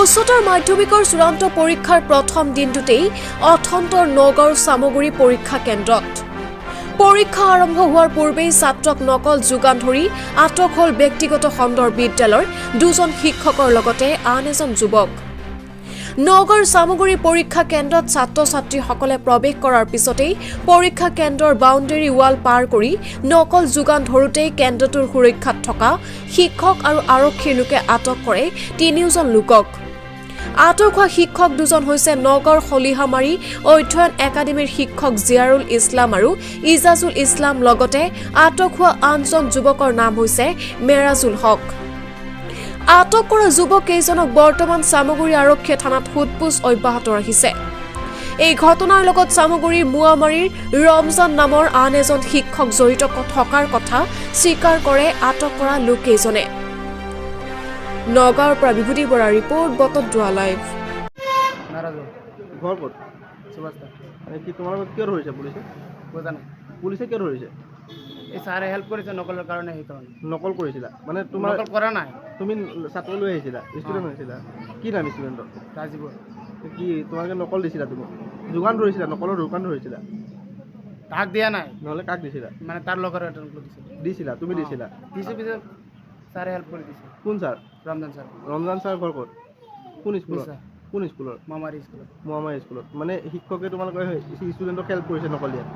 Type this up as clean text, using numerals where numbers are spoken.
উচ্চতৰ মাধ্যমিকৰ চূড়ান্ত পৰীক্ষাৰ প্ৰথম দিনটোতেই অথন্তৰ নগাঁৱৰ চামগুৰি পৰীক্ষা কেন্দ্ৰত পৰীক্ষা আৰম্ভ হোৱাৰ পূৰ্বেই ছাত্ৰক নকল যোগান ধৰি আটক হ'ল ব্যক্তিগত খণ্ডৰ বিদ্যালয়ৰ দুজন শিক্ষকৰ লগতে আন এজন যুৱক। নগাঁৱৰ চামগুৰি পৰীক্ষা কেন্দ্ৰত ছাত্ৰ ছাত্ৰীসকলে প্ৰৱেশ কৰাৰ পিছতেই পৰীক্ষা কেন্দ্ৰৰ বাউণ্ডেৰী ৱাল পাৰ কৰি নকল যোগান ধৰোঁতেই কেন্দ্ৰটোৰ সুৰক্ষাত থকা শিক্ষক আৰু আৰক্ষীৰ লোকে আটক কৰে তিনিওজন লোকক। আটক হোৱা শিক্ষক দুজন হৈছে নগাঁৱৰ খলিহামাৰী অধ্যয়ন একাডেমীৰ শিক্ষক জিয়াৰুল ইছলাম আৰু ইজাজুল ইছলাম, লগতে আটক হোৱা আনজন যুৱকৰ নাম হৈছে মেৰাজুল হক। আটক কৰা যুৱক কেইজনক বৰ্তমান চামগুৰি আৰক্ষী থানাত সোধপোছ অব্যাহত ৰাখিছে। এই ঘটনাৰ লগত চামগুৰিৰ মুৱামাৰীৰ ৰমজান নামৰ আন এজন শিক্ষক জড়িত থকাৰ কথা স্বীকাৰ কৰে আটক কৰা লোককেইজনে। নগাঁৱৰ পৰা বিভূতি বৰাৰ ৰিপৰ্ট, বটদ্ৰৱা লাইভ। ঘৰ ক'ত? কি তোমালোকক কিয় ধৰিছে পুলিচে? পুলিচে কিয় ধৰিছে? এই ছাৰে হেল্প কৰিছে নকলৰ কাৰণে। সেইকাৰণে নকল কৰিছিলা মানে তোমাৰ নকল কৰা নাই। তুমি ছাত্ৰ লৈ আহিছিলা, ষ্টুডেণ্ট হৈছিলা? কি নাম ষ্টুডেণ্টৰ? ৰাজীৱৰ। কি তোমালোকে নকল দিছিলা? তুমি যোগান ধৰিছিলা, নকলৰ দোকান ধৰিছিলা? তাক দিয়া নাই, নহ'লে কাক দিছিলা? মানে তাৰ লগৰ দিছিলা? তুমি দিছিলা? দিছে পিছত ছাৰে হেল্প কৰি দিছে। কোন sir? Ramzan sir. Ramzan sir ঘৰ ক'ত? কোন স্কুলত? কোন স্কুলৰ? মামাৰী স্কুলত। মুৱামাৰী স্কুলত। মানে শিক্ষকে তোমালোকৰ ষ্টুডেণ্টক হেল্প কৰিছে নকল দিয়াত?